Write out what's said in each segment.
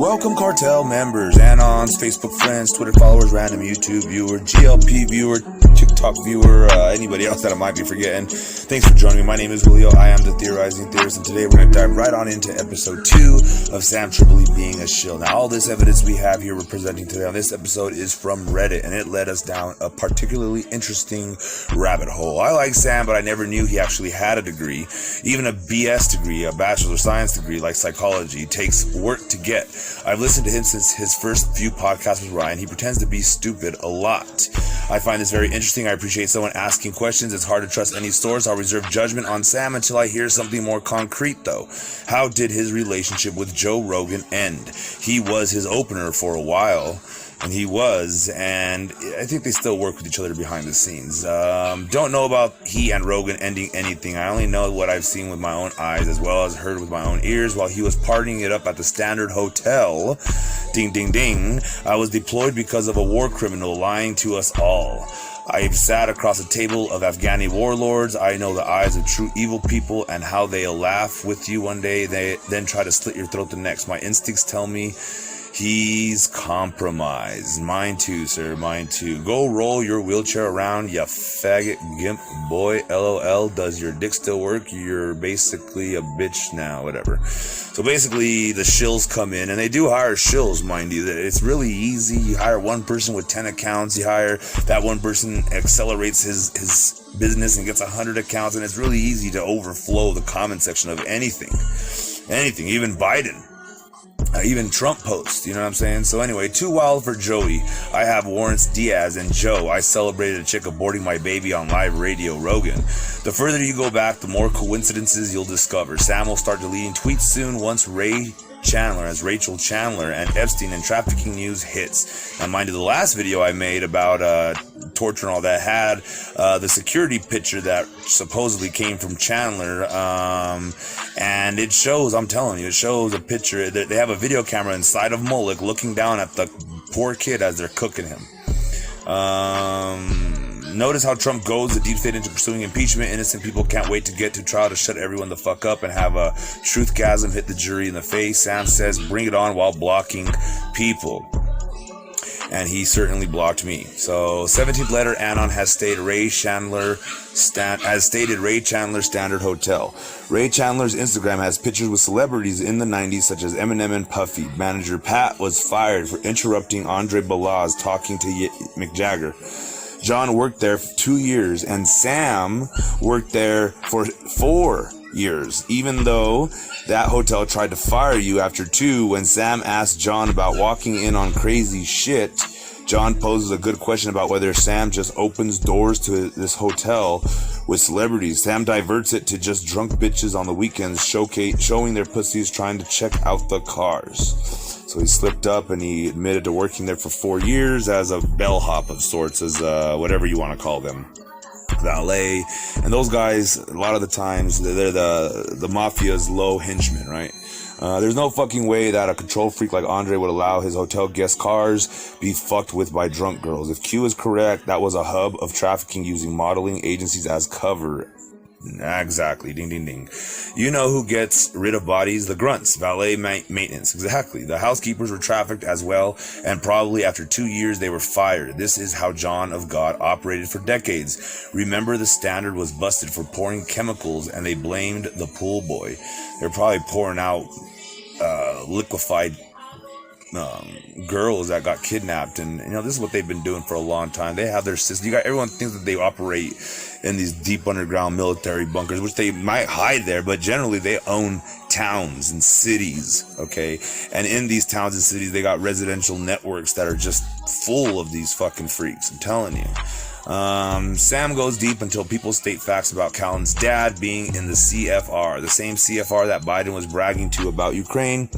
Welcome cartel members, Anons, Facebook friends, Twitter followers, random YouTube viewer, GLP viewer, TikTok viewer, anybody else that I might be forgetting. Thanks for joining me. My name is Julio. I am the Theorizing Theorist, and today we're going to dive right on into episode 2 of Sam Tripoli being a shill. Now, all this evidence we have here we're presenting today on this episode is from Reddit, and it led us down a particularly interesting rabbit hole. I like Sam, but I never knew he actually had a degree. Even a BS degree, a Bachelor of Science degree like psychology, takes work to get. I've listened to him since his first few podcasts with Ryan. He pretends to be stupid a lot. I find this very interesting. I appreciate someone asking questions. It's hard to trust any source. I'll reserve judgment on Sam until I hear something more concrete, though. How did his relationship with Joe Rogan end? He was his opener for a while. And I think they still work with each other behind the scenes. Don't know about he and Rogan ending anything. I only know what I've seen with my own eyes as well as heard with my own ears while he was partying it up at the Standard Hotel. Ding, ding, ding. I was deployed because of a war criminal lying to us all. I've sat across a table of Afghani warlords. I know the eyes of true evil people and how they'll laugh with you one day, they then try to slit your throat the next. My instincts tell me he's compromised. Mine too, sir. Mine too. Go roll your wheelchair around, you faggot gimp boy. LOL. Does your dick still work? You're basically a bitch now. Whatever. So basically, the shills come in, and they do hire shills, mind you. It's really easy. You hire one person with 10 accounts. You hire that one person, accelerates his business and gets 100 accounts, and it's really easy to overflow the comment section of anything. Anything. Even Biden. Even Trump posts, you know what I'm saying? So anyway, too wild for Joey. I have Warrants Diaz and Joe. I celebrated a chick aborting my baby on live radio, Rogan. The further you go back, the more coincidences you'll discover. Sam will start deleting tweets soon once Ray Chandler as Rachel Chandler and Epstein and trafficking news hits. Now, mind you, the last video I made about torture and all that had the security picture that supposedly came from Chandler, and it shows, I'm telling you, it shows a picture. They have a video camera inside of Moloch looking down at the poor kid as they're cooking him. Notice how Trump goes the deep state into pursuing impeachment. Innocent people can't wait to get to trial to shut everyone the fuck up and have a truthgasm hit the jury in the face. Sam says, bring it on, while blocking people. And he certainly blocked me. So, 17th letter, Anon has stated Ray Chandler Standard Hotel. Ray Chandler's Instagram has pictures with celebrities in the 90s such as Eminem and Puffy. Manager Pat was fired for interrupting Andre Balaz talking to Mick Jagger. John worked there for 2 years, and Sam worked there for 4 years, even though that hotel tried to fire you after 2. When Sam asked John about walking in on crazy shit, John poses a good question about whether Sam just opens doors to this hotel with celebrities. Sam diverts it to just drunk bitches on the weekends showing their pussies trying to check out the cars. So he slipped up and he admitted to working there for 4 years as a bellhop of sorts, as whatever you want to call them. Valet. And those guys, a lot of the times, they're the mafia's low henchmen, right? There's no fucking way that a control freak like Andre would allow his hotel guest cars be fucked with by drunk girls. If Q is correct, that was a hub of trafficking using modeling agencies as cover. Exactly. Ding, ding, ding. You know who gets rid of bodies? The grunts. Valet maintenance. Exactly. The housekeepers were trafficked as well, and probably after 2 years they were fired. This is how John of God operated for decades. Remember, the Standard was busted for pouring chemicals, and they blamed the pool boy. They're probably pouring out liquefied girls that got kidnapped, and this is what they've been doing for a long time. They have their system. Everyone thinks that they operate in these deep underground military bunkers, which they might hide there, but generally they own towns and cities, okay? And in these towns and cities, they got residential networks that are just full of these fucking freaks. I'm telling you. Sam goes deep until people state facts about Callan's dad being in the CFR, the same CFR that Biden was bragging to about Ukraine.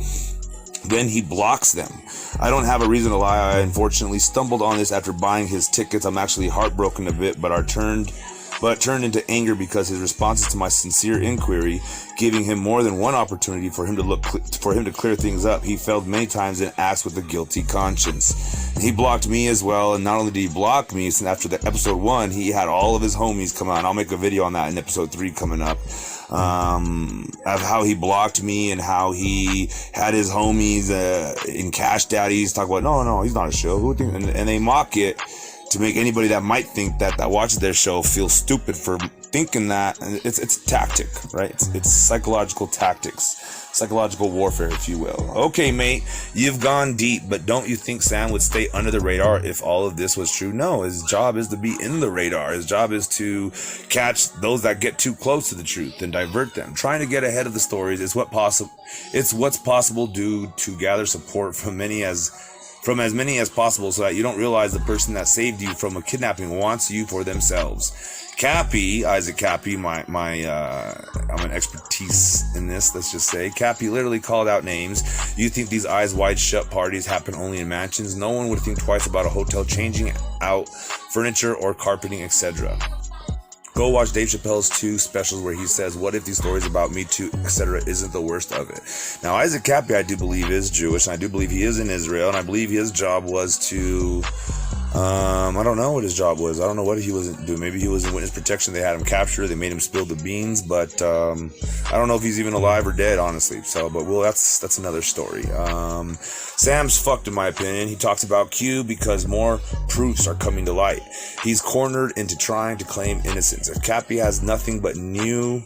Then he blocks them. I don't have a reason to lie. I unfortunately stumbled on this after buying his tickets. I'm actually heartbroken a bit, but but turned into anger because his responses to my sincere inquiry, giving him more than one opportunity for him to clear things up, he failed many times and acts with a guilty conscience. He blocked me as well, and not only did he block me, since after the episode 1, he had all of his homies come out, and I'll make a video on that in episode 3 coming up, of how he blocked me and how he had his homies in Cash Daddies talk about, no, he's not a show, who would think? And they mock it to make anybody that might think that watches their show feel stupid for thinking that. It's a tactic, right? It's psychological tactics. Psychological warfare, if you will. Okay, mate, you've gone deep, but don't you think Sam would stay under the radar if all of this was true? No, his job is to be in the radar. His job is to catch those that get too close to the truth and divert them. Trying to get ahead of the stories is what's possible due to gather support from as many as possible, so that you don't realize the person that saved you from a kidnapping wants you for themselves. Isaac Cappy, I'm an expertise in this, let's just say. Cappy literally called out names. You think these eyes wide shut parties happen only in mansions? No one would think twice about a hotel changing out furniture or carpeting, etc. Go watch Dave Chappelle's 2 specials where he says, what if these stories about Me Too, etc. isn't the worst of it? Now, Isaac Cappy, I do believe, is Jewish, and I do believe he is in Israel, and I believe his job was to... I don't know what his job was. I don't know what he was doing. Maybe he was in witness protection. They had him captured. They made him spill the beans, but I don't know if he's even alive or dead, honestly. So, but that's another story. Sam's fucked, in my opinion. He talks about Q because more proofs are coming to light. He's cornered into trying to claim innocence. If Cappy was nothing but knew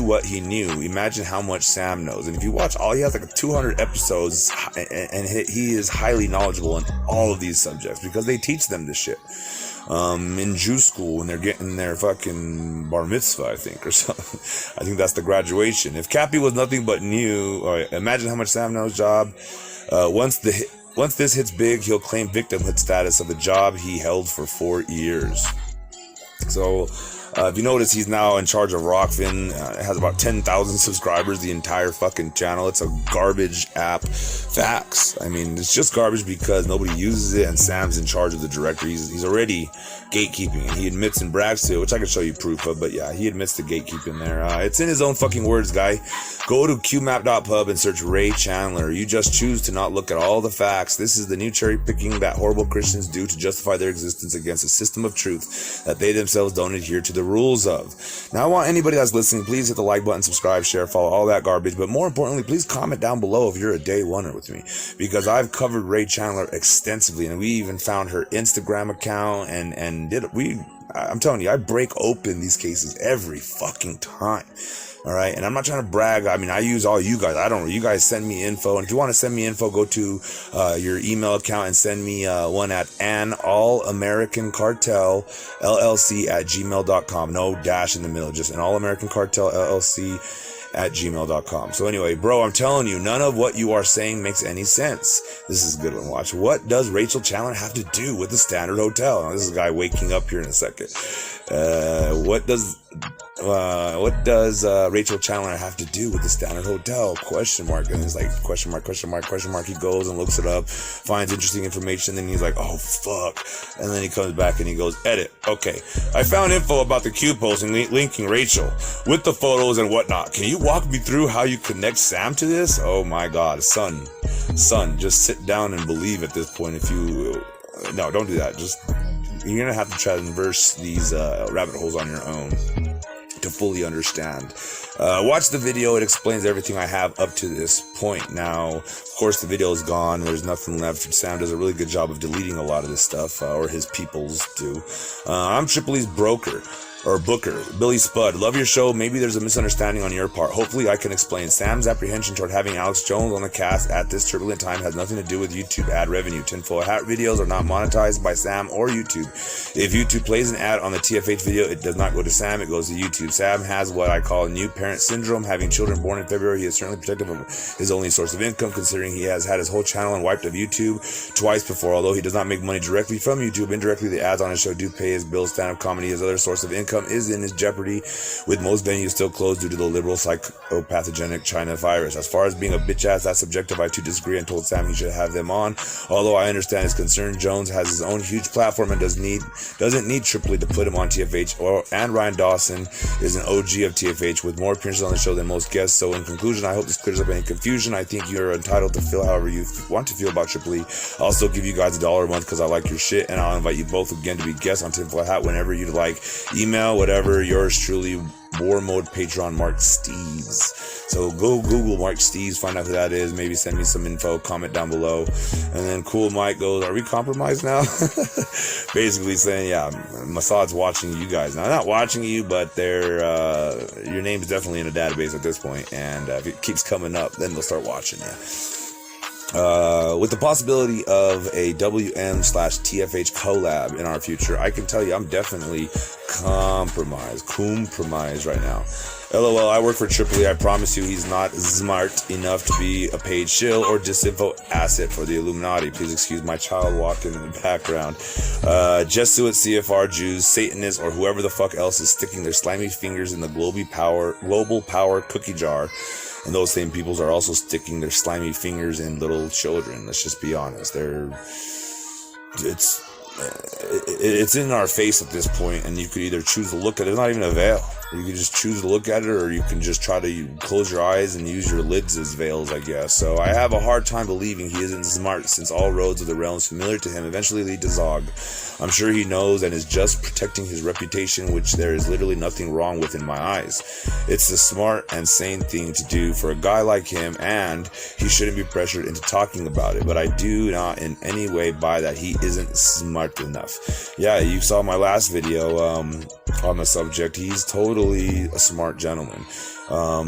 what he knew, imagine how much Sam knows. And if you watch he has like 200 episodes, and he is highly knowledgeable in all of these subjects because they teach them this shit in Jew school when they're getting their fucking bar mitzvah, I think, or something. I think that's the graduation. If Cappy was nothing but knew, imagine how much Sam knows. Job. Once this hits big, he'll claim victimhood status of the job he held for 4 years. So, if you notice, he's now in charge of Rockfin. It has about 10,000 subscribers, the entire fucking channel. It's a garbage app. Facts. I mean, it's just garbage because nobody uses it, and Sam's in charge of the directory. He's already gatekeeping, and he admits and brags to it, which I can show you proof of, but yeah, he admits to gatekeeping there. It's in his own fucking words, guy. Go to qmap.pub and search Ray Chandler. You just choose to not look at all the facts. This is the new cherry picking that horrible Christians do to justify their existence against a system of truth that they themselves don't adhere to the rules of. Now, I want anybody that's listening, please hit the like button, subscribe, share, follow, all that garbage, but more importantly, please comment down below if you're a day oneer with me, because I've covered Ray Chandler extensively, and we even found her Instagram account, and I'm telling you, I break open these cases every fucking time. All right. And I'm not trying to brag. I mean, I use all you guys. You guys send me info. And if you want to send me info, go to your email account and send me one at anallamericancartellllc@gmail.com. No dash in the middle, just an allamericancartellllc@gmail.com. So anyway, bro, I'm telling you, none of what you are saying makes any sense. This is a good one. Watch. What does Rachel Chandler have to do with the Standard Hotel? Now, this is a guy waking up here in a second. What does Rachel Chandler have to do with the Standard Hotel? Question mark. And it's like question mark. He goes and looks it up, finds interesting information, then he's like, oh fuck, and then he comes back and he goes, edit. Okay, I found info about the Q post and linking Rachel with the photos and whatnot. Can you walk me through how you connect Sam to this? Oh my god, son, just sit down and believe at this point. If you no, don't do that. Just, you're gonna have to traverse these rabbit holes on your own to fully understand. Watch the video. It explains everything I have up to this point. Now, of course, the video is gone. There's nothing left. Sam does a really good job of deleting a lot of this stuff, or his peoples do. I'm Tripoli's Booker, Billy Spud. Love your show. Maybe there's a misunderstanding on your part. Hopefully I can explain. Sam's apprehension toward having Alex Jones on the cast at this turbulent time has nothing to do with YouTube ad revenue. Tinfoil hat videos are not monetized by Sam or YouTube. If YouTube plays an ad on the TFH video, it does not go to Sam, it goes to YouTube. Sam has what I call new parent syndrome. Having children born in February, he is certainly protective of his only source of income, considering he has had his whole channel and wiped of YouTube twice before. Although he does not make money directly from YouTube, indirectly the ads on his show do pay his bills, stand-up comedy, his other source of income. income is in jeopardy, with most venues still closed due to the liberal psychopathogenic China virus. As far as being a bitch ass, that's subjective. I too disagree and told Sam he should have them on. Although I understand his concern, Jones has his own huge platform and doesn't need Tripoli to put him on TFH. And Ryan Dawson is an OG of TFH with more appearances on the show than most guests. So in conclusion, I hope this clears up any confusion. I think you're entitled to feel however you want to feel about Tripoli. I'll still give you guys $1 a month because I like your shit, and I'll invite you both again to be guests on Tinfoil Hat whenever you'd like. Email, whatever. Yours truly, War Mode Patreon Mark Steves. So go Google Mark Steves, find out who that is. Maybe send me some info, comment down below. And then Cool Mike goes, are we compromised now? Basically saying, yeah, Mossad's watching you guys now. Not watching you, but your name's definitely in a database at this point. And if it keeps coming up, then they'll start watching you. With the possibility of a WM/TFH collab in our future, I can tell you I'm definitely compromised right now. LOL, I work for Tripoli. I promise you he's not smart enough to be a paid shill or disinfo asset for the Illuminati. Please excuse my child walking in the background. Jesuit, CFR, Jews, Satanists, or whoever the fuck else is sticking their slimy fingers in the global power cookie jar. And those same peoples are also sticking their slimy fingers in little children. Let's just be honest. It's in our face at this point, and you could either choose to look at it. It's not even a veil. You can just choose to look at it, or you can just try to close your eyes and use your lids as veils, I guess. So I have a hard time believing he isn't smart, since all roads of the realms familiar to him eventually lead to Zog. I'm sure he knows and is just protecting his reputation, which there is literally nothing wrong with in my eyes. It's the smart and sane thing to do for a guy like him, and he shouldn't be pressured into talking about it. But I do not in any way buy that he isn't smart enough. Yeah, you saw my last video on the subject. He's totally a smart gentleman,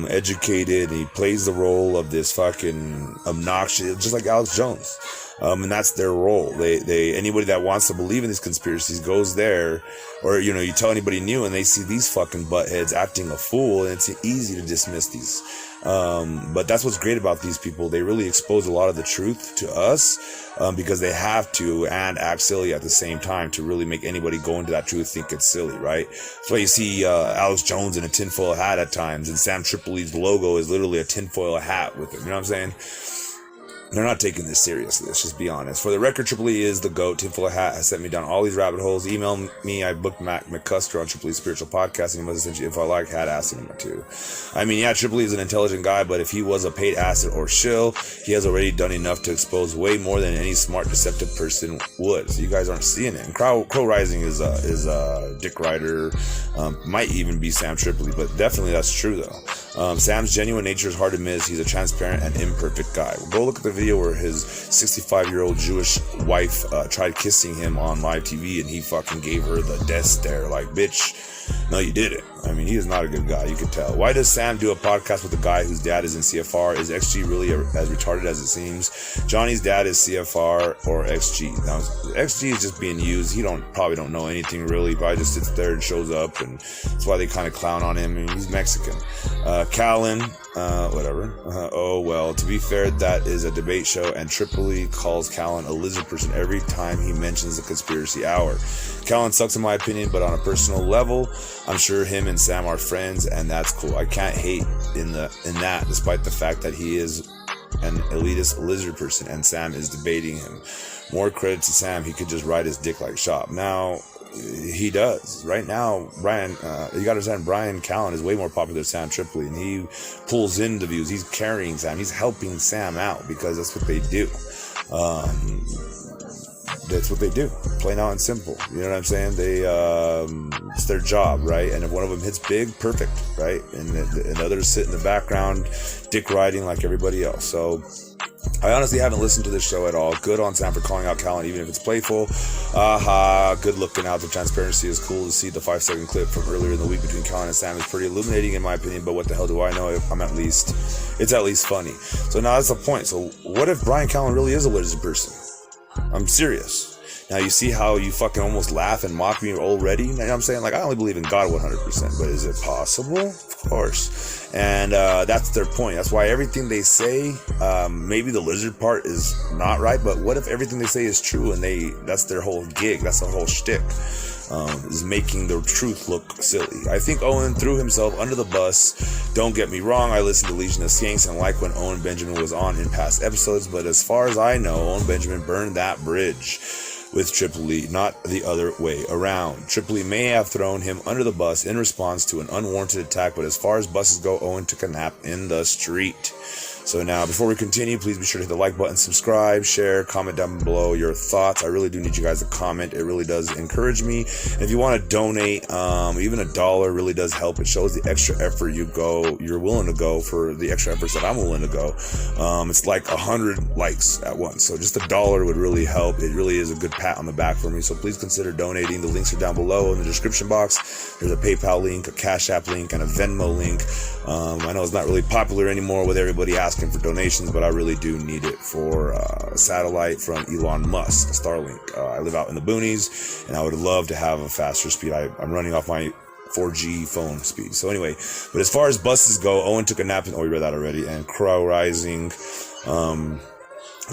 educated, and he plays the role of this fucking obnoxious, just like Alex Jones. And that's their role. They anybody that wants to believe in these conspiracies goes there, or you tell anybody new and they see these fucking buttheads acting a fool, and it's easy to dismiss these. But that's what's great about these people. They really expose a lot of the truth to us, because they have to and act silly at the same time to really make anybody go into that truth think it's silly, right? That's why you see Alex Jones in a tinfoil hat at times, and Sam Tripoli's logo is literally a tinfoil hat with him. You know what I'm saying? They're not taking this seriously. Let's just be honest. For the record, Tripoli is the GOAT. Tinfoil Hat has sent me down all these rabbit holes. Email me. I booked Mac McCusker on Tripoli's Spiritual Podcast, and he must have sent you info I like. Had asking him too. I mean, yeah, Tripoli is an intelligent guy, but if he was a paid asset or shill, he has already done enough to expose way more than any smart, deceptive person would. So you guys aren't seeing it. And Crow Rising is Dick Ryder. Might even be Sam Tripoli, but definitely that's true though. Sam's genuine nature is hard to miss. He's a transparent and imperfect guy. Go look at the video where his 65-year-old Jewish wife tried kissing him on live TV, and he fucking gave her the death stare. Like, bitch, no, you didn't. I mean, he is not a good guy, you can tell. Why does Sam do a podcast with a guy whose dad is in CFR? Is XG really as retarded as it seems? Johnny's dad is CFR or XG. Now, XG is just being used. He probably don't know anything really. He probably just sits there and shows up, and that's why they kind of clown on him. I mean, he's Mexican. Callan, whatever. Oh, well, to be fair, that is a debate show, and Tripoli calls Callan a lizard person every time he mentions the conspiracy hour. Callan sucks in my opinion, but on a personal level, I'm sure him and Sam are friends, and that's cool. I can't hate in that, despite the fact that he is an elitist lizard person and Sam is debating him. More credit to Sam. He could just ride his dick like Shop. Now, he does. Right now, Brian, you gotta understand, Brian Callan is way more popular than Sam Tripoli, and he pulls in the views. He's carrying Sam. He's helping Sam out because that's what they do. That's what they do, plain out and simple. You know what I'm saying? It's their job, right? And if one of them hits big, perfect, right? And others sit in the background, dick riding like everybody else. So I honestly haven't listened to this show at all. Good on Sam for calling out Callan, even if it's playful. Good looking out. The transparency is cool to see. The 5-second clip from earlier in the week between Callan and Sam is pretty illuminating in my opinion, but what the hell do I know? It's at least funny. So now that's the point. So what if Brian Callan really is a lizard person? I'm serious. Now you see how you fucking almost laugh and mock me already? You know what I'm saying? Like, I only believe in God 100%, but is it possible? Of course. And that's their point. That's why everything they say, maybe the lizard part is not right, but what if everything they say is true and that's their whole gig, that's their whole shtick? is making the truth look silly. I think Owen threw himself under the bus. Don't get me wrong, I listened to Legion of Skanks and like when Owen Benjamin was on in past episodes, but as far as I know, Owen Benjamin burned that bridge with Tripoli, not the other way around. Tripoli may have thrown him under the bus in response to an unwarranted attack, but as far as buses go, Owen took a nap in the street. So now, before we continue, please be sure to hit the like button, subscribe, share, comment down below your thoughts. I really do need you guys to comment. It really does encourage me. And if you want to donate, even $1 really does help. It shows the extra effort you're willing to go for the extra efforts that I'm willing to go. It's like 100 likes at once. So just $1 would really help. It really is a good pat on the back for me. So please consider donating. The links are down below in the description box. There's a PayPal link, a Cash App link, and a Venmo link. I know it's not really popular anymore with everybody asking for donations, but I really do need it for a satellite from Elon Musk, Starlink. I live out in the boonies, and I would love to have a faster speed. I'm running off my 4G phone speed. So anyway, but as far as buses go, Owen took a nap, and we read that already, and Crow Rising,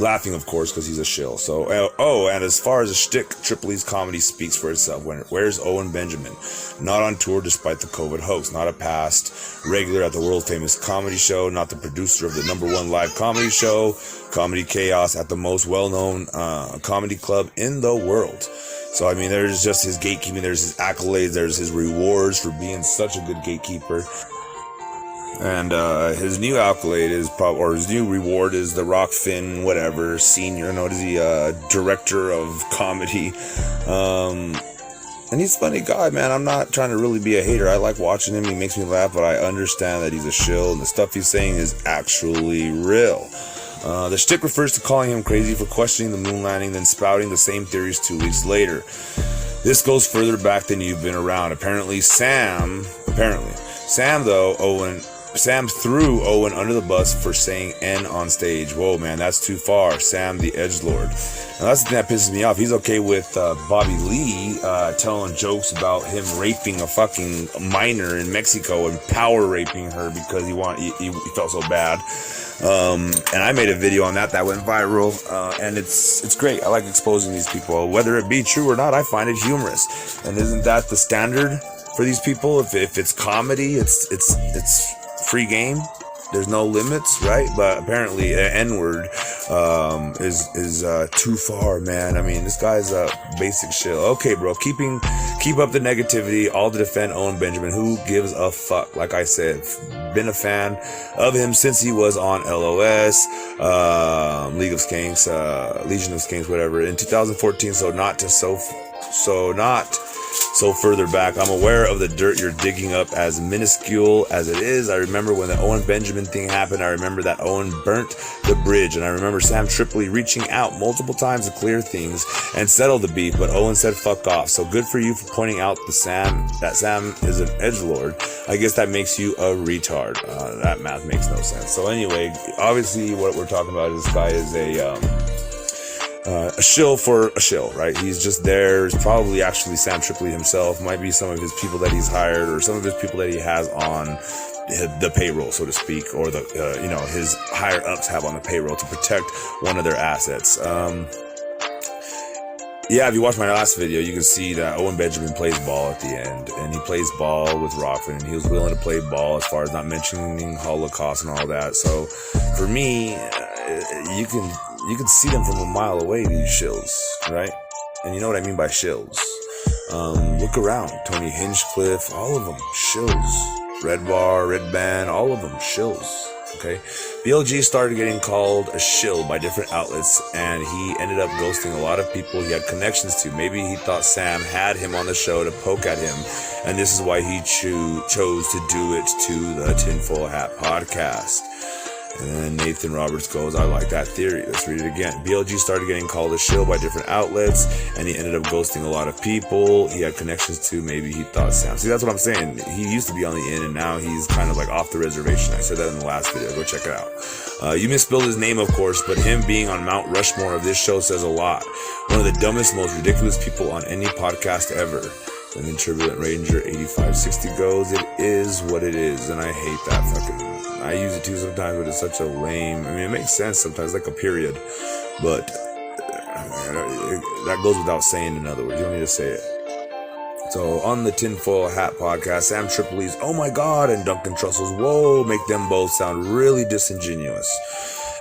laughing, of course, because he's a shill. So, and as far as a shtick, Tripoli's comedy speaks for itself. Where's Owen Benjamin? Not on tour despite the COVID hoax. Not a past regular at the world-famous comedy show. Not the producer of the #1 live comedy show, Comedy Chaos, at the most well-known comedy club in the world. So, I mean, there's just his gatekeeping. There's his accolades. There's his rewards for being such a good gatekeeper. And his new accolade is his new reward is the Rockfin, whatever, senior, what is he, director of comedy. And he's a funny guy, man. I'm not trying to really be a hater. I like watching him. He makes me laugh, but I understand that he's a shill, and the stuff he's saying is actually real. The shtick refers to calling him crazy for questioning the moon landing, then spouting the same theories 2 weeks later. This goes further back than you've been around. Sam threw Owen under the bus for saying N on stage. Whoa, man, that's too far. Sam the edgelord. Now, that's the thing that pisses me off. He's okay with Bobby Lee telling jokes about him raping a fucking minor in Mexico and power raping her because he felt so bad. And I made a video on that went viral, and it's great. I like exposing these people. Whether it be true or not, I find it humorous. And isn't that the standard for these people? If it's comedy, it's free game. There's no limits, right? But apparently N-word is too far, man. I mean, this guy's a basic shill. Okay, bro, keep up the negativity, all to defend Owen Benjamin. Who gives a fuck? Like I said, been a fan of him since he was on LOS, Legion of Skanks, whatever, in 2014. So further back, I'm aware of the dirt you're digging up, as minuscule as it is. I remember when the Owen Benjamin thing happened. I remember that Owen burnt the bridge, and I remember Sam Tripoli reaching out multiple times to clear things and settle the beef, but Owen said fuck off. So good for you for pointing out that Sam is an edgelord. I guess that makes you a retard. That math makes no sense. So anyway, obviously what we're talking about is this guy is a shill for a shill, right? He's just there. It's probably actually Sam Tripoli himself. Might be some of his people that he's hired, or some of his people that he has on the payroll, so to speak, or his higher ups have on the payroll to protect one of their assets. Yeah, if you watch my last video, you can see that Owen Benjamin plays ball at the end, and he plays ball with Rockfin, and he was willing to play ball as far as not mentioning Holocaust and all that. So for me, you can see them from a mile away, these shills, right? And you know what I mean by shills. Look around. Tony Hinchcliffe, all of them, shills. Red Bar, Red Band, all of them, shills. Okay? BLG started getting called a shill by different outlets, and he ended up ghosting a lot of people he had connections to. Maybe he thought Sam had him on the show to poke at him, and this is why he chose to do it to the Tinfoil Hat podcast. And then Nathan Roberts goes, I like that theory. Let's read it again. BLG started getting called a shill by different outlets, and he ended up ghosting a lot of people he had connections to. Maybe he thought Sam. See, that's what I'm saying. He used to be on the in, and now he's kind of like off the reservation. I said that in the last video. Go check it out. You misspelled his name, of course, but him being on Mount Rushmore of this show says a lot. One of the dumbest, most ridiculous people on any podcast ever. And then Turbulent Ranger 8560 goes, it is what it is, and I hate that fucking... I use it too sometimes, but it's such a lame... I mean, it makes sense sometimes, like a period. But that goes without saying, in other words. You don't need to say it. So on the Tinfoil Hat podcast, Sam Tripoli's "Oh my God" and Duncan Trussell's "Whoa" make them both sound really disingenuous.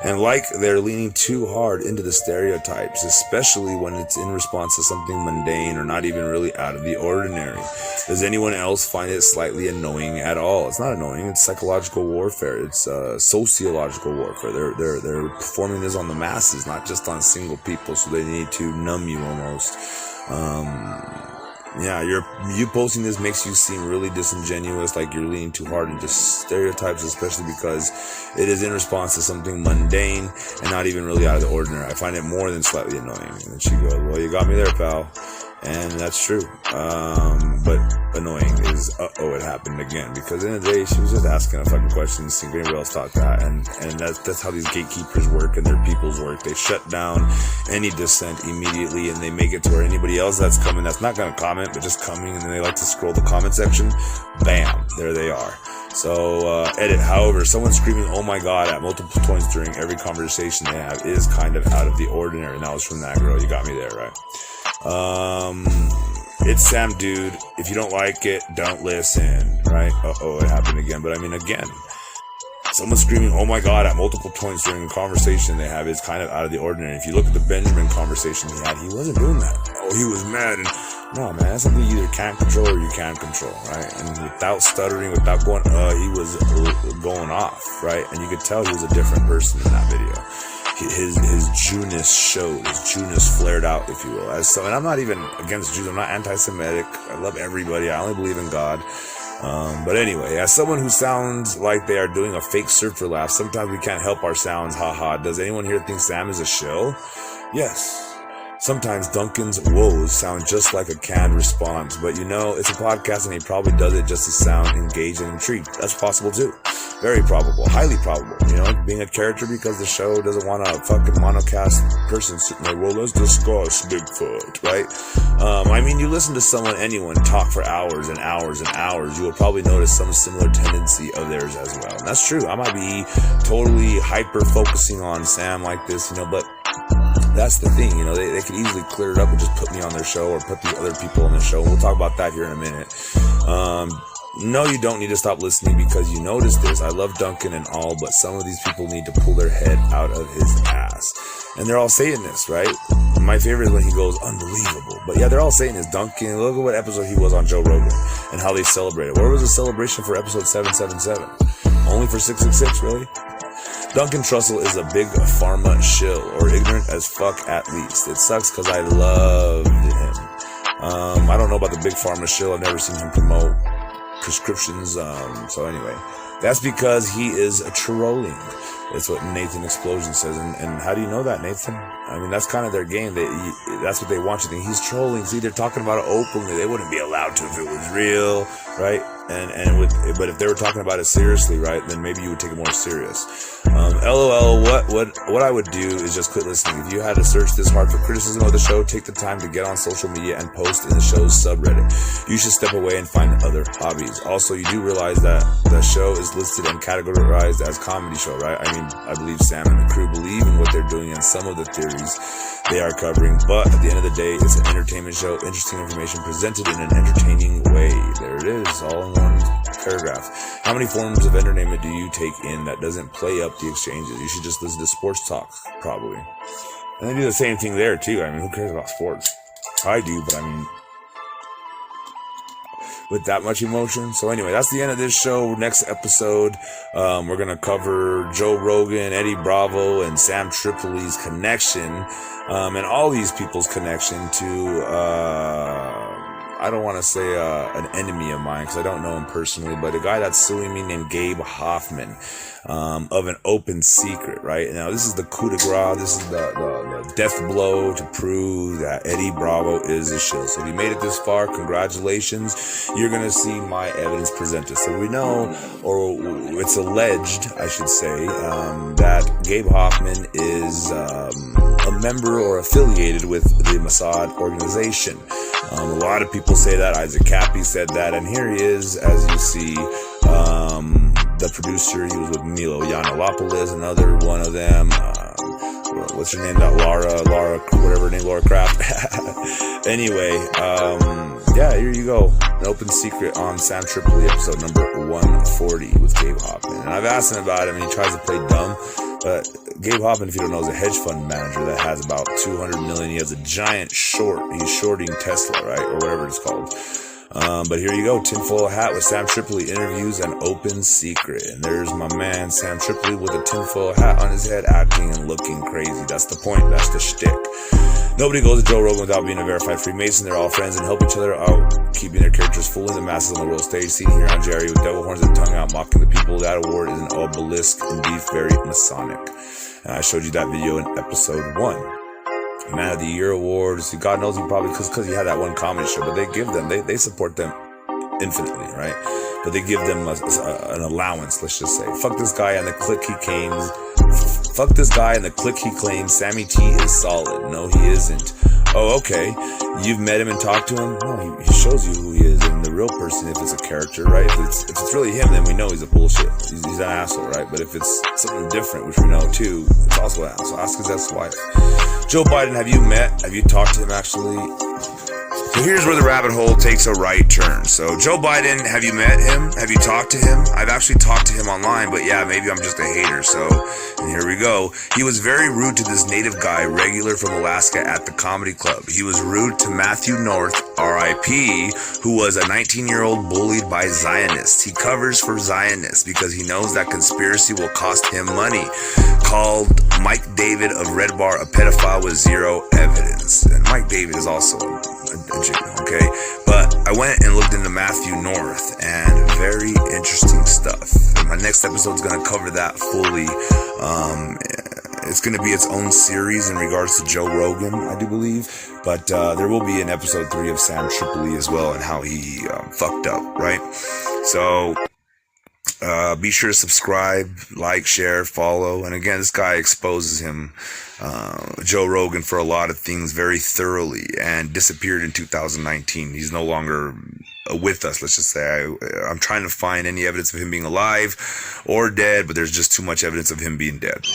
And like they're leaning too hard into the stereotypes, especially when it's in response to something mundane or not even really out of the ordinary. Does anyone else find it slightly annoying at all? It's not annoying. It's psychological warfare. It's sociological warfare. They're performing this on the masses, not just on single people. So they need to numb you almost. You posting this makes you seem really disingenuous, like you're leaning too hard into stereotypes, especially because it is in response to something mundane and not even really out of the ordinary. I find it more than slightly annoying. And then she goes, "Well, you got me there, pal." And that's true. But annoying is, it happened again. Because in the day, she was just asking a fucking question, seeing if anybody else thought that. And that's how these gatekeepers work and their peoples work. They shut down any dissent immediately, and they make it to where anybody else that's coming, that's not going to comment, but just coming, and then they like to scroll the comment section. Bam, there they are. So, edit. However, someone screaming "Oh my God" at multiple points during every conversation they have is kind of out of the ordinary. And that was from that girl. You got me there, right? It's Sam, dude. If you don't like it, don't listen, right? It happened again. But I mean, again, someone screaming "Oh my God" at multiple points during a conversation they have is kind of out of the ordinary. If you look at the Benjamin conversation he had, he wasn't doing that. He was mad. And no, man, that's something you either can't control or you can control, right? And without stuttering, without going, he was going off, right? And you could tell he was a different person in that video. His Jewness showed, his Jewness flared out, if you will. And I'm not even against Jews. I'm not anti-Semitic. I love everybody. I only believe in God. But anyway, as someone who sounds like they are doing a fake surfer laugh, sometimes we can't help our sounds. Haha. Does anyone here think Sam is a shill? Yes. Sometimes Duncan's woes sound just like a canned response, but it's a podcast and he probably does it just to sound engaged and intrigued. That's possible too. Very probable. Highly probable. Being a character because the show doesn't want a fucking monocast person sitting there, "Well, let's discuss Bigfoot," right? You listen to anyone talk for hours and hours and hours, you will probably notice some similar tendency of theirs as well. And that's true. I might be totally hyper focusing on Sam like this, but that's the thing, they could easily clear it up and just put me on their show or put the other people on their show. We'll talk about that here in a minute. No, you don't need to stop listening because you notice this. I love Duncan and all, but some of these people need to pull their head out of his ass. And they're all saying this, right? My favorite is when he goes, "Unbelievable." But yeah, they're all saying this. Duncan, look at what episode he was on Joe Rogan and how they celebrated. Where was the celebration for episode 777? Only for 666, really? Duncan Trussell is a big pharma shill, or ignorant as fuck at least. It sucks because I loved him. I don't know about the big pharma shill. I've never seen him promote prescriptions. So anyway, that's because he is trolling. That's what Nathan Explosion says. And how do you know that, Nathan? That's kind of their game. That's what they want you to think. He's trolling. See, they're talking about it openly. They wouldn't be allowed to if it was real, right? But if they were talking about it seriously, right, then maybe you would take it more serious. LOL, what I would do is just quit listening. If you had to search this hard for criticism of the show, take the time to get on social media and post in the show's subreddit. You should step away and find other hobbies. Also, you do realize that the show is listed and categorized as comedy show, right? I believe Sam and the crew believe in what they're doing and some of the theories they are covering, but at the end of the day, it's an entertainment show, interesting information presented in an entertaining way. There it is, all in one paragraph. How many forms of entertainment do you take in that doesn't play up the exchanges? You should just listen to sports talk, probably. And they do the same thing there, too. Who cares about sports? I do, but with that much emotion. So anyway, that's the end of this show. Next episode, we're going to cover Joe Rogan, Eddie Bravo, and Sam Tripoli's connection, and all these people's connection to, I don't want to say an enemy of mine because I don't know him personally, but a guy that's suing me named Gabe Hoffman, of an open secret, right? Now, this is the coup de grace. This is the death blow to prove that Eddie Bravo is a shill. So if you made it this far, congratulations. You're going to see my evidence presented. So we know, or it's alleged, I should say, that Gabe Hoffman is a member or affiliated with the Mossad organization. A lot of people say that. Isaac Cappy said that. And here he is, as you see, the producer. He was with Milo Yiannopoulos, another one of them. what's her name? That Laura, whatever her name, Laura Kraft. Anyway, yeah, here you go. An open secret on Sam Tripoli, episode number 140 with Gabe Hoffman. And I've asked him about him, and he tries to play dumb. But Gabe Hoffman, if you don't know, is a hedge fund manager that has about 200 million. He has a giant short. He's shorting Tesla, right? Or whatever it's called. But here you go, tinfoil hat with Sam Tripoli interviews an open secret. And there's my man, Sam Tripoli, with a tinfoil hat on his head, acting and looking crazy. That's the point. That's the shtick. Nobody goes to Joe Rogan without being a verified Freemason. They're all friends and help each other out, keeping their characters fooling the masses on the world stage. Seen here on Jerry with devil horns and tongue out, mocking the people. That award is an obelisk, indeed very Masonic. And I showed you that video in episode 1. Man of the Year awards. God knows he probably, because he had that one comedy show, but they give them, they support them infinitely, right? But they give them an allowance, let's just say. Fuck this guy and the clique he claims. Fuck this guy and the clique he claims Sammy T is solid. No, he isn't. Oh, okay. You've met him and talked to him? No, he shows you who he is and the real person, if it's a character, right? If it's really him, then we know he's a bullshit. He's an asshole, right? But if it's something different, which we know too, it's also an asshole. Ask his ex-wife. Joe Biden, have you met? Have you talked to him actually? So here's where the rabbit hole takes a right turn. So Joe Biden, have you met him? Have you talked to him? I've actually talked to him online, but yeah, maybe I'm just a hater. So, and here we go. He was very rude to this native guy, regular from Alaska at the comedy club. He was rude to Matthew North, R.I.P., who was a 19-year-old bullied by Zionists. He covers for Zionists because he knows that conspiracy will cost him money. Called Mike David of Red Bar a pedophile with zero evidence. And Mike David is also a Jew, okay? But I went and looked into Matthew North, and very interesting stuff. And my next episode is going to cover that fully. It's going to be its own series in regards to Joe Rogan, I do believe. But there will be an episode 3 of Sam Tripoli as well, and how he fucked up, right? So be sure to subscribe, like, share, follow. And again, this guy exposes him, Joe Rogan, for a lot of things very thoroughly, and disappeared in 2019. He's no longer with us, let's just say. I'm trying to find any evidence of him being alive or dead, but there's just too much evidence of him being dead.